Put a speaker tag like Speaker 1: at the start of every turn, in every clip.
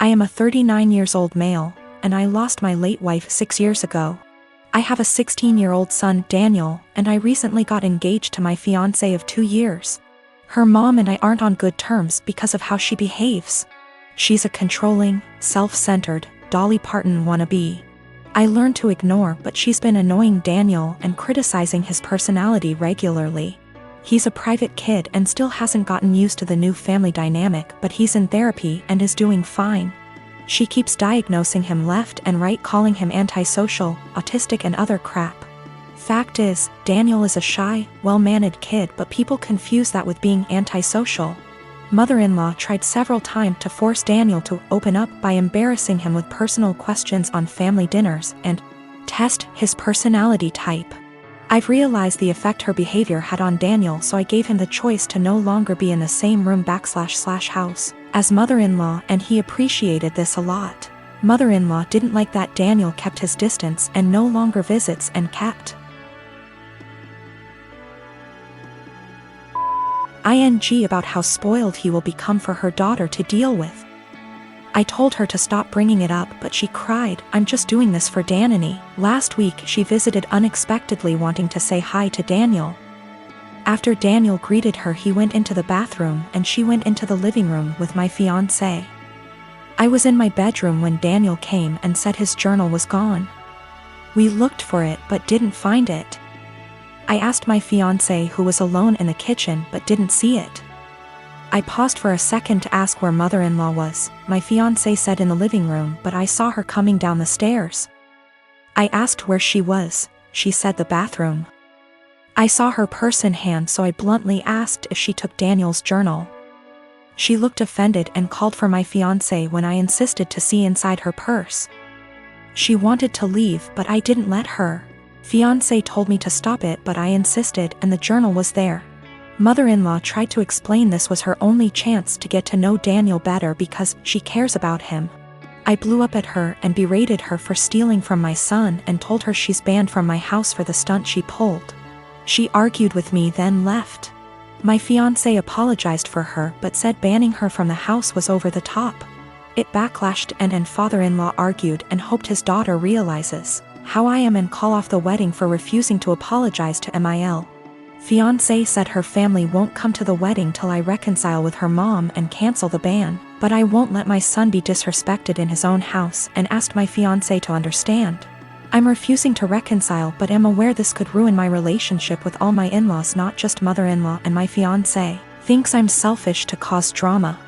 Speaker 1: am a 39 years old male, and I lost my late wife 6 years ago. I have a 16-year-old son, Daniel, and I recently got engaged to my fiancé of 2 years. Her mom and I aren't on good terms because of how she behaves. She's a controlling, self-centered, Dolly Parton wannabe. I learned to ignore, but she's been annoying Daniel and criticizing his personality regularly. He's a private kid and still hasn't gotten used to the new family dynamic, but he's in therapy and is doing fine. She keeps diagnosing him left and right, calling him antisocial, autistic and other crap. Fact is, Daniel is a shy, well-mannered kid, but people confuse that with being antisocial. Mother-in-law tried several times to force Daniel to open up by embarrassing him with personal questions on family dinners and test his personality type. I've realized the effect her behavior had on Daniel, so I gave him the choice to no longer be in the same room / house as mother-in-law, and he appreciated this a lot. Mother-in-law didn't like that Daniel kept his distance and no longer visits and kept ing about how spoiled he will become for her daughter to deal with. I told her to stop bringing it up, but she cried, "I'm just doing this for Danny." Last week she visited unexpectedly, wanting to say hi to Daniel. After Daniel greeted her, he went into the bathroom and she went into the living room with my fiancé. I was in my bedroom when Daniel came and said his journal was gone. We looked for it but didn't find it. I asked my fiancé, who was alone in the kitchen, but didn't see it. I paused for a second to ask where mother-in-law was. My fiancé said in the living room, but I saw her coming down the stairs. I asked where she was. She said the bathroom. I saw her purse in hand, so I bluntly asked if she took Daniel's journal. She looked offended and called for my fiancé when I insisted to see inside her purse. She wanted to leave, but I didn't let her. Fiancé told me to stop it, but I insisted, and the journal was there. Mother-in-law tried to explain this was her only chance to get to know Daniel better because she cares about him. I blew up at her and berated her for stealing from my son and told her she's banned from my house for the stunt she pulled. She argued with me, then left. My fiancé apologized for her but said banning her from the house was over the top. It backlashed and father-in-law argued and hoped his daughter realizes how I am and call off the wedding for refusing to apologize to Mil. Fiancé said her family won't come to the wedding till I reconcile with her mom and cancel the ban, but I won't let my son be disrespected in his own house and asked my fiancé to understand. I'm refusing to reconcile but am aware this could ruin my relationship with all my in-laws, not just mother-in-law, and my fiancé thinks I'm selfish to cause drama.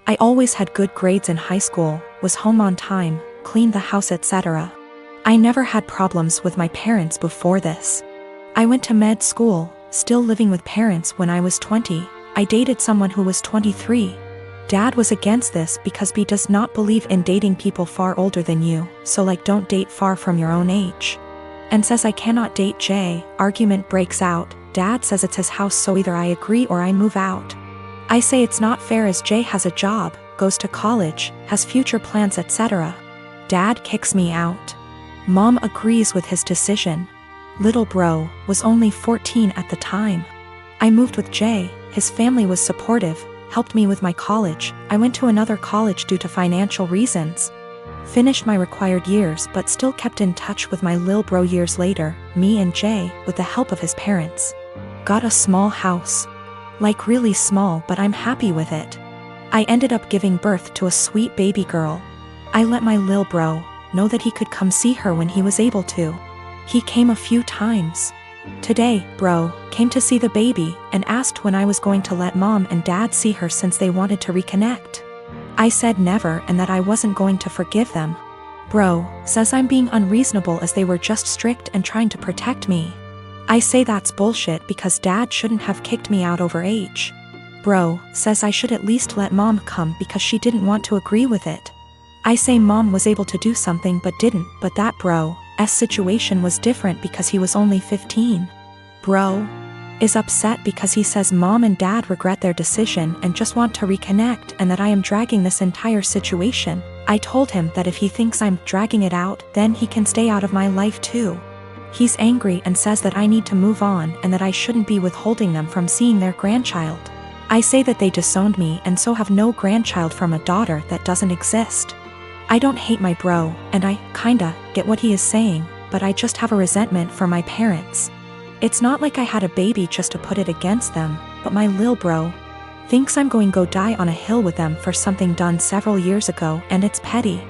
Speaker 1: I always had good grades in high school, was home on time, cleaned the house, etc. I never had problems with my parents before this. I went to med school, still living with parents when I was 20. I dated someone who was 23. Dad was against this because B does not believe in dating people far older than you, so like don't date far from your own age. And says I cannot date J. Argument breaks out. Dad says it's his house, so either I agree or I move out. I say it's not fair as Jay has a job, goes to college, has future plans, etc. Dad kicks me out. Mom agrees with his decision. Little bro was only 14 at the time. I moved with Jay, his family was supportive, helped me with my college. I went to another college due to financial reasons. Finished my required years but still kept in touch with my lil bro years later. Me and Jay, with the help of his parents, got a small house. Like really small, but I'm happy with it. I ended up giving birth to a sweet baby girl. I let my lil bro know that he could come see her when he was able to. He came a few times. Today, bro came to see the baby and asked when I was going to let mom and dad see her since they wanted to reconnect. I said never and that I wasn't going to forgive them. Bro says I'm being unreasonable as they were just strict and trying to protect me. I say that's bullshit because dad shouldn't have kicked me out over age. Bro says I should at least let mom come because she didn't want to agree with it. I say mom was able to do something but didn't, but that bro's situation was different because he was only 15. Bro is upset because he says mom and dad regret their decision and just want to reconnect and that I am dragging this entire situation. I told him that if he thinks I'm dragging it out, then he can stay out of my life too. He's angry and says that I need to move on and that I shouldn't be withholding them from seeing their grandchild. I say that they disowned me and so have no grandchild from a daughter that doesn't exist. I don't hate my bro, and I, kinda, get what he is saying, but I just have a resentment for my parents. It's not like I had a baby just to put it against them, but my lil bro thinks I'm going go die on a hill with them for something done several years ago, and it's petty.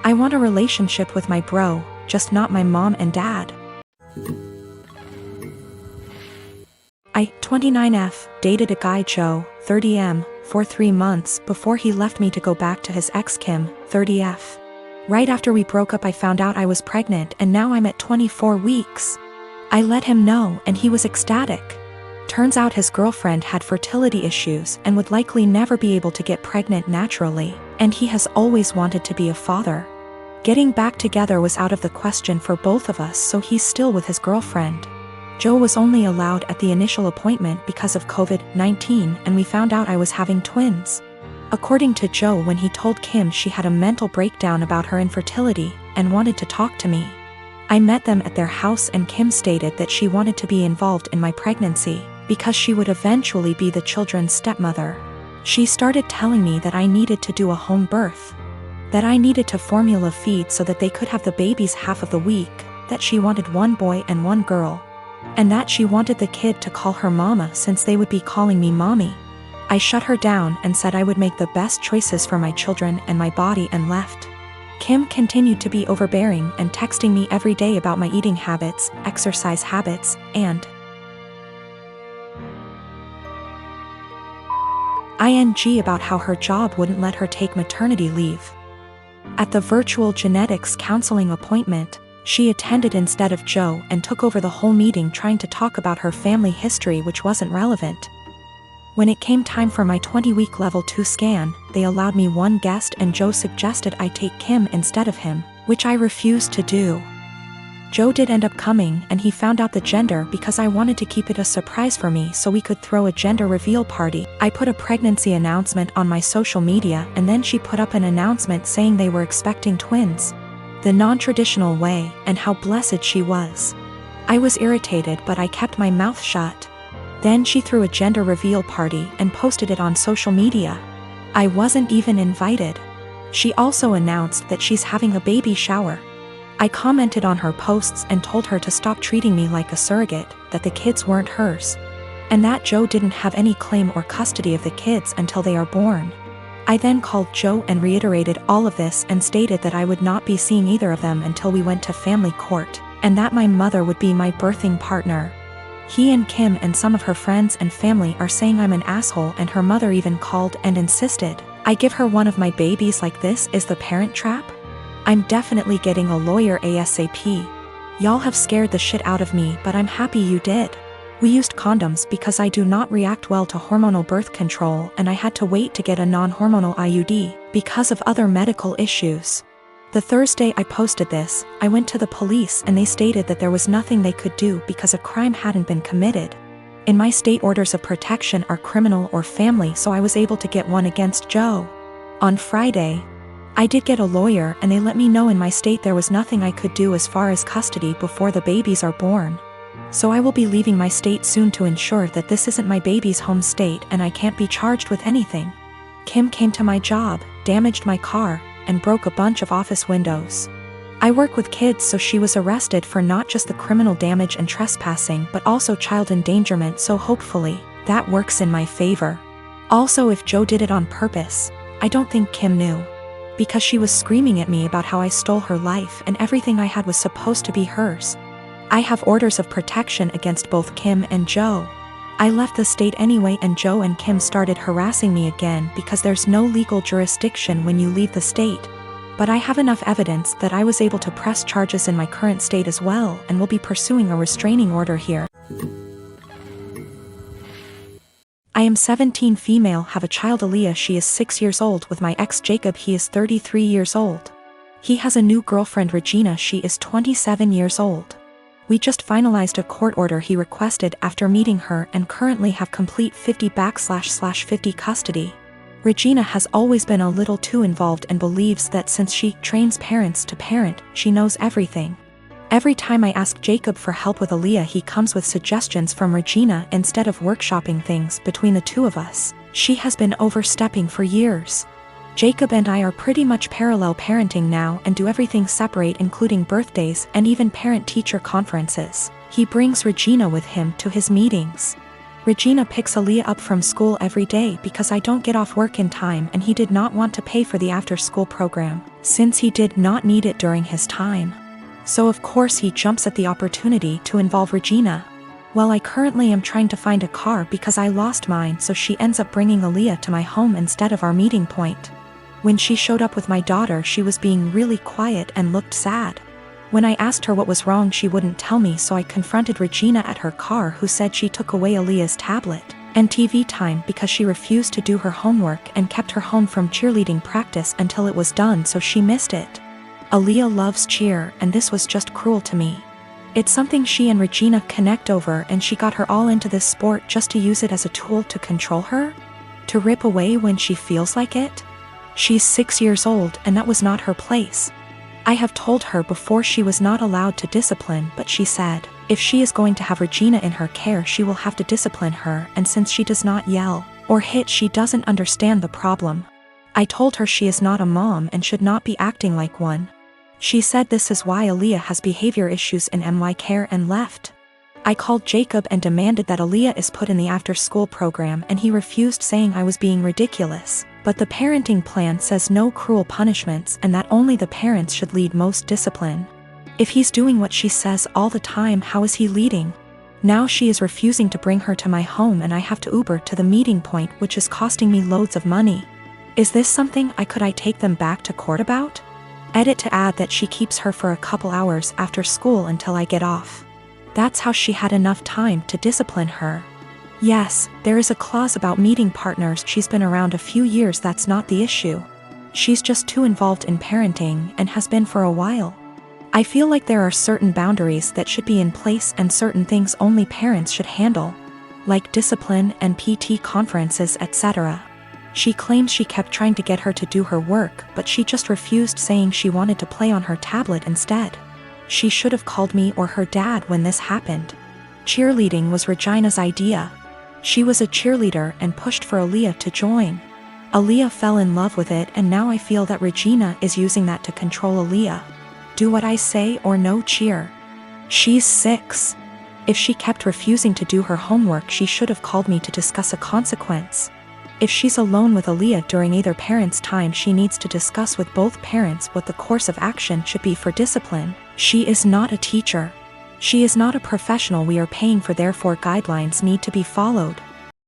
Speaker 1: I want a relationship with my bro, just not my mom and dad. I, 29F, dated a guy Joe, 30M, for 3 months before he left me to go back to his ex Kim, 30F. Right after we broke up I found out I was pregnant and now I'm at 24 weeks. I let him know and he was ecstatic. Turns out his girlfriend had fertility issues and would likely never be able to get pregnant naturally, and he has always wanted to be a father. Getting back together was out of the question for both of us, so he's still with his girlfriend. Joe was only allowed at the initial appointment because of COVID-19, and we found out I was having twins. According to Joe, when he told Kim she had a mental breakdown about her infertility and wanted to talk to me. I met them at their house and Kim stated that she wanted to be involved in my pregnancy because she would eventually be the children's stepmother. She started telling me that I needed to do a home birth, that I needed to formula feed so that they could have the babies half of the week, that she wanted 1 boy and 1 girl, and that she wanted the kid to call her mama since they would be calling me mommy. I shut her down and said I would make the best choices for my children and my body and left. Kim continued to be overbearing and texting me every day about my eating habits, exercise habits, and ing about how her job wouldn't let her take maternity leave. At the virtual genetics counseling appointment, she attended instead of Joe and took over the whole meeting trying to talk about her family history, which wasn't relevant. When it came time for my 20-week level 2 scan, they allowed me 1 guest and Joe suggested I take Kim instead of him, which I refused to do. Joe did end up coming and he found out the gender because I wanted to keep it a surprise for me so we could throw a gender reveal party. I put a pregnancy announcement on my social media and then she put up an announcement saying they were expecting twins, the non-traditional way, and how blessed she was. I was irritated but I kept my mouth shut. Then she threw a gender reveal party and posted it on social media. I wasn't even invited. She also announced that she's having a baby shower. I commented on her posts and told her to stop treating me like a surrogate, that the kids weren't hers, and that Joe didn't have any claim or custody of the kids until they are born. I then called Joe and reiterated all of this and stated that I would not be seeing either of them until we went to family court, and that my mother would be my birthing partner. He and Kim and some of her friends and family are saying I'm an asshole, and her mother even called and insisted I give her one of my babies. Like, this is the parent trap? I'm definitely getting a lawyer ASAP. Y'all have scared the shit out of me, but I'm happy you did. We used condoms because I do not react well to hormonal birth control, and I had to wait to get a non-hormonal IUD because of other medical issues. The Thursday I posted this, I went to the police and they stated that there was nothing they could do because a crime hadn't been committed. In my state, orders of protection are criminal or family, so I was able to get one against Joe. On Friday, I did get a lawyer and they let me know in my state there was nothing I could do as far as custody before the babies are born. So I will be leaving my state soon to ensure that this isn't my baby's home state and I can't be charged with anything. Kim came to my job, damaged my car, and broke a bunch of office windows. I work with kids, so she was arrested for not just the criminal damage and trespassing but also child endangerment, so hopefully that works in my favor. Also, if Joe did it on purpose, I don't think Kim knew, because she was screaming at me about how I stole her life and everything I had was supposed to be hers. I have orders of protection against both Kim and Joe. I left the state anyway and Joe and Kim started harassing me again because there's no legal jurisdiction when you leave the state. But I have enough evidence that I was able to press charges in my current state as well and will be pursuing a restraining order here. I am 17, female, have a child Aaliyah. She is 6 years old with my ex Jacob. He is 33 years old. He has a new girlfriend Regina. She is 27 years old. We just finalized a court order he requested after meeting her and currently have complete 50/50 custody. Regina has always been a little too involved and believes that since she trains parents to parent, she knows everything. Every time I ask Jacob for help with Aaliyah, he comes with suggestions from Regina instead of workshopping things between the two of us. She has been overstepping for years. Jacob and I are pretty much parallel parenting now and do everything separate, including birthdays and even parent-teacher conferences. He brings Regina with him to his meetings. Regina picks Aaliyah up from school every day because I don't get off work in time, and he did not want to pay for the after-school program, since he did not need it during his time. So of course he jumps at the opportunity to involve Regina. Well, I currently am trying to find a car because I lost mine, so she ends up bringing Aaliyah to my home instead of our meeting point. When she showed up with my daughter, she was being really quiet and looked sad. When I asked her what was wrong, she wouldn't tell me, so I confronted Regina at her car, who said she took away Aaliyah's tablet and TV time because she refused to do her homework and kept her home from cheerleading practice until it was done, so she missed it. Aaliyah loves cheer, and this was just cruel to me. It's something she and Regina connect over, and she got her all into this sport just to use it as a tool to control her? To rip away when she feels like it? She's 6 years old, and that was not her place. I have told her before she was not allowed to discipline, but she said, if she is going to have Regina in her care, she will have to discipline her, and since she does not yell or hit, she doesn't understand the problem. I told her she is not a mom and should not be acting like one. She said this is why Aaliyah has behavior issues in my care and left. I called Jacob and demanded that Aaliyah is put in the after-school program, and he refused, saying I was being ridiculous. But the parenting plan says no cruel punishments and that only the parents should lead most discipline. If he's doing what she says all the time, how is he leading? Now she is refusing to bring her to my home, and I have to Uber to the meeting point, which is costing me loads of money. Is this something I take them back to court about? Edit to add that she keeps her for a couple hours after school until I get off. That's how she had enough time to discipline her. Yes, there is a clause about meeting partners. She's been around a few years, that's not the issue. She's just too involved in parenting and has been for a while. I feel like there are certain boundaries that should be in place and certain things only parents should handle, like discipline and PT conferences, etc. She claims she kept trying to get her to do her work, but she just refused, saying she wanted to play on her tablet instead. She should have called me or her dad when this happened. Cheerleading was Regina's idea. She was a cheerleader and pushed for Aaliyah to join. Aaliyah fell in love with it, and now I feel that Regina is using that to control Aaliyah. Do what I say or no cheer. She's 6. If she kept refusing to do her homework, she should have called me to discuss a consequence. If she's alone with Aaliyah during either parent's time, she needs to discuss with both parents what the course of action should be for discipline. She is not a teacher. She is not a professional we are paying for, therefore guidelines need to be followed.